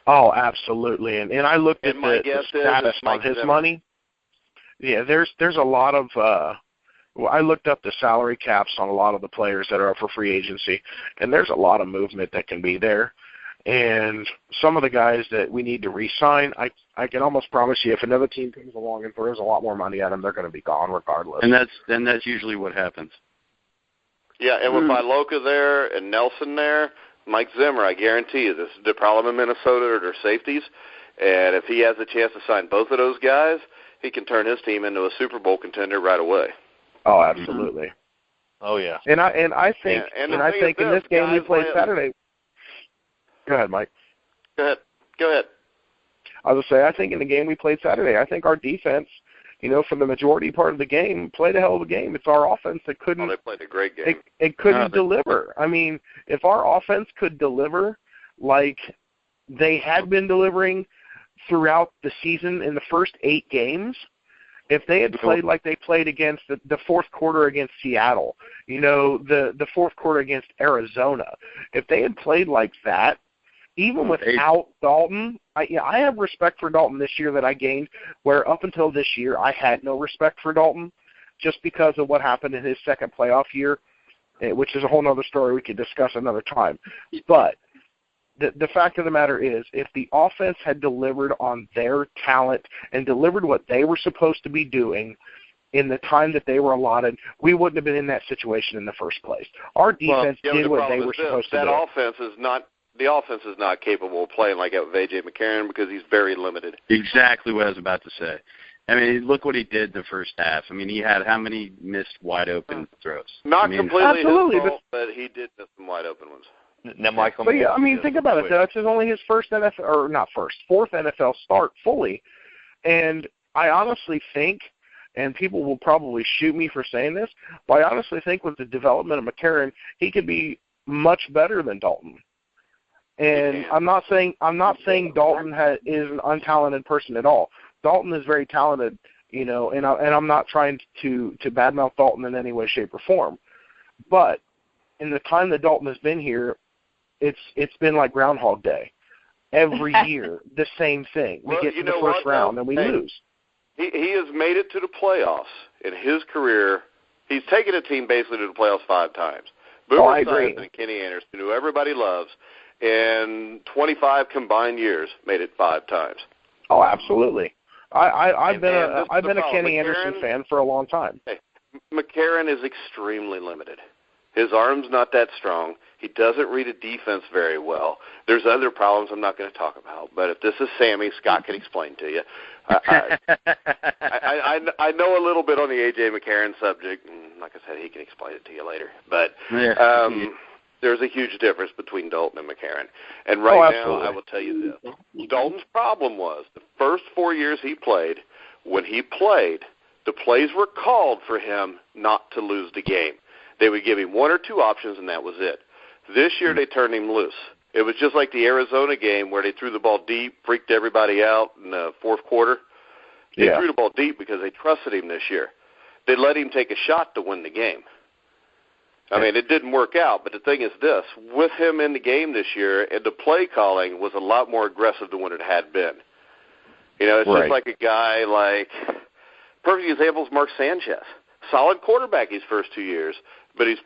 [SPEAKER 4] Oh, absolutely. And I looked at the status on his money. Yeah, there's a lot of I looked up the salary caps on a lot of the players that are up for free agency, and there's a lot of movement that can be there. And some of the guys that we need to re-sign, I can almost promise you if another team comes along and throws a lot more money at them, they're going to be gone regardless.
[SPEAKER 2] And that's usually what happens.
[SPEAKER 1] Yeah, and with Iloka there and Nelson there, Mike Zimmer, I guarantee you, this is the problem in Minnesota are their safeties. And if he has a chance to sign both of those guys, he can turn his team into a Super Bowl contender right away.
[SPEAKER 4] Oh, absolutely.
[SPEAKER 5] Oh yeah.
[SPEAKER 4] And I think in this game we played Saturday. Go ahead, Mike.
[SPEAKER 1] Go ahead.
[SPEAKER 4] I was going to say, I think in the game we played Saturday, I think our defense, for the majority part of the game, played a hell of a game. It's our offense that couldn't.
[SPEAKER 1] Oh, they played a great game.
[SPEAKER 4] It couldn't deliver. I mean, if our offense could deliver like they had been delivering throughout the season in the first 8 games, if they had played like they played against the fourth quarter against Seattle, the fourth quarter against Arizona, if they had played like that, even without Dalton, I have respect for Dalton this year that I gained, where up until this year I had no respect for Dalton just because of what happened in his second playoff year, which is a whole other story we could discuss another time. But the fact of the matter is, if the offense had delivered on their talent and delivered what they were supposed to be doing in the time that they were allotted, we wouldn't have been in that situation in the first place. Our defense did what they were supposed to do.
[SPEAKER 1] The offense is not capable of playing like that with A.J. McCarron because he's very limited.
[SPEAKER 2] Exactly what I was about to say. I mean, look what he did the first half. I mean, he had how many missed wide-open throws?
[SPEAKER 1] Not completely his fault, but he did miss some wide-open ones.
[SPEAKER 5] Now, Michael,
[SPEAKER 4] but yeah, I mean, think about it. That's only his fourth NFL start fully. And I honestly think, and people will probably shoot me for saying this, but I honestly think with the development of McCarron, he could be much better than Dalton. And I'm not saying Dalton is an untalented person at all. Dalton is very talented, and I'm not trying to badmouth Dalton in any way, shape, or form. But in the time that Dalton has been here, it's been like Groundhog Day. Every year, the same thing. We get to the first round and we lose.
[SPEAKER 1] He has made it to the playoffs in his career. He's taken a team basically to the playoffs 5 times. Boomer Esiason and Kenny Anderson, who everybody loves, in 25 combined years, made it 5 times.
[SPEAKER 4] Oh, absolutely. I've been a Kenny Anderson fan for a long time.
[SPEAKER 1] Hey, McCarron is extremely limited. His arm's not that strong. He doesn't read a defense very well. There's other problems I'm not going to talk about. But if this is Sammy, Scott can explain to you. I know a little bit on the A.J. McCarron subject, and like I said, he can explain it to you later. But there's a huge difference between Dalton and McCarron. And now, I will tell you this. Dalton's problem was the first 4 years he played, when he played, the plays were called for him not to lose the game. They would give him 1 or 2 options, and that was it. This year, they turned him loose. It was just like the Arizona game where they threw the ball deep, freaked everybody out in the fourth quarter. They threw the ball deep because they trusted him this year. They let him take a shot to win the game. I mean, it didn't work out, but the thing is this. With him in the game this year, the play calling was a lot more aggressive than what it had been. It's just like a guy perfect example is Mark Sanchez. Solid quarterback his first 2 years, but his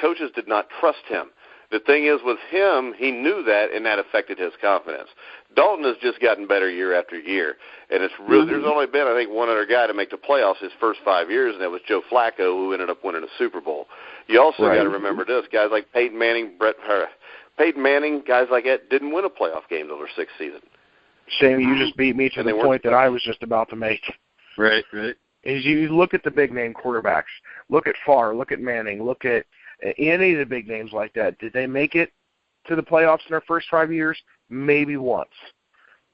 [SPEAKER 1] coaches did not trust him. The thing is, with him, he knew that, and that affected his confidence. Dalton has just gotten better year after year, and it's really there's only been, I think, one other guy to make the playoffs his first 5 years, and that was Joe Flacco, who ended up winning a Super Bowl. You also got to remember this: guys like Peyton Manning, guys like that didn't win a playoff game until their 6th season.
[SPEAKER 4] Sammy, you just beat me to the point that I was just about to make.
[SPEAKER 2] Right.
[SPEAKER 4] Is you look at the big-name quarterbacks. Look at Favre. Look at Manning. Look at any of the big names like that. Did they make it to the playoffs in their first 5 years? Maybe once.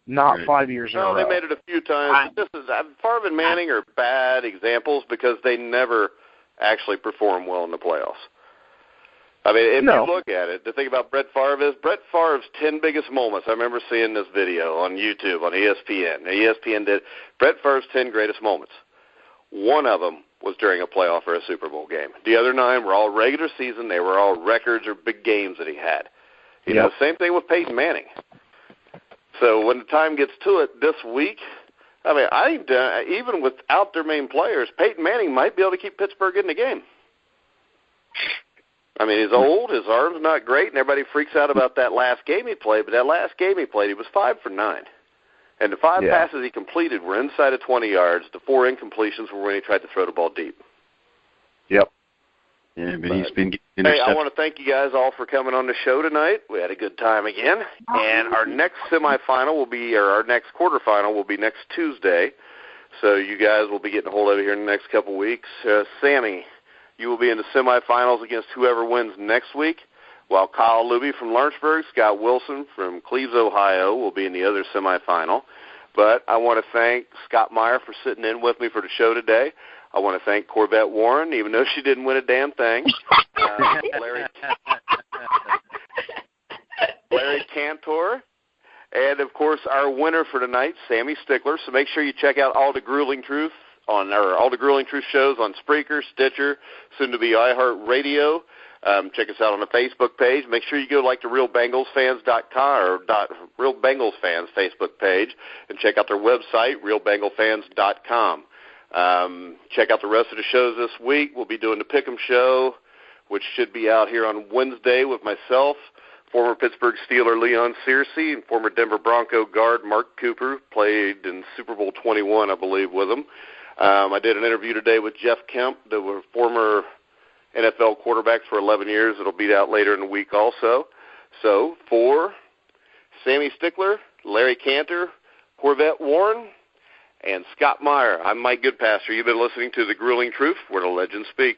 [SPEAKER 4] Not 5 years in a row.
[SPEAKER 1] No, they made it a few times. But Favre and Manning are bad examples because they never actually perform well in the playoffs. I mean, if you look at it, the thing about Brett Favre's 10 biggest moments. I remember seeing this video on YouTube, on ESPN. ESPN did Brett Favre's 10 greatest moments. One of them was during a playoff or a Super Bowl game. The other 9 were all regular season. They were all records or big games that he had. Same thing with Peyton Manning. So when the time gets to it this week, I mean, I think even without their main players, Peyton Manning might be able to keep Pittsburgh in the game. I mean, he's old, his arm's not great, and everybody freaks out about that last game he played. But that last game he played, he was 5 for 9. And the 5 passes he completed were inside of 20 yards. The 4 incompletions were when he tried to throw the ball deep.
[SPEAKER 4] Yep.
[SPEAKER 2] Yeah, but he's been
[SPEAKER 1] Hey, I want to thank you guys all for coming on the show tonight. We had a good time again. And our next semifinal will be, or our next quarterfinal will be next Tuesday. So you guys will be getting a hold of it here in the next couple weeks. Sammy, you will be in the semifinals against whoever wins next week, while Kyle Luby from Lawrenceburg, Scott Wilson from Cleves, Ohio, will be in the other semifinal. But I want to thank Scott Meyer for sitting in with me for the show today. I want to thank Corvette Warren, even though she didn't win a damn thing. Larry Cantor. And, of course, our winner for tonight, Sammy Stickler. So make sure you check out All the Grueling Truth shows on Spreaker, Stitcher, soon to be iHeartRadio. Check us out on the Facebook page. Make sure you go like the RealBengalsFans.com or Real Bengals Fans Facebook page and check out their website, RealBengalFans.com. Check out the rest of the shows this week. We'll be doing the Pick'em Show, which should be out here on Wednesday with myself, former Pittsburgh Steeler Leon Searcy and former Denver Bronco guard Mark Cooper, played in Super Bowl 21, I believe, with him. I did an interview today with Jeff Kemp, that were former NFL quarterbacks for 11 years. It'll be out later in the week also. So for Sammy Stickler, Larry Cantor, Corvette Warren, and Scott Meyer, I'm Mike Goodpasser. You've been listening to The Grueling Truth, where the legends speak.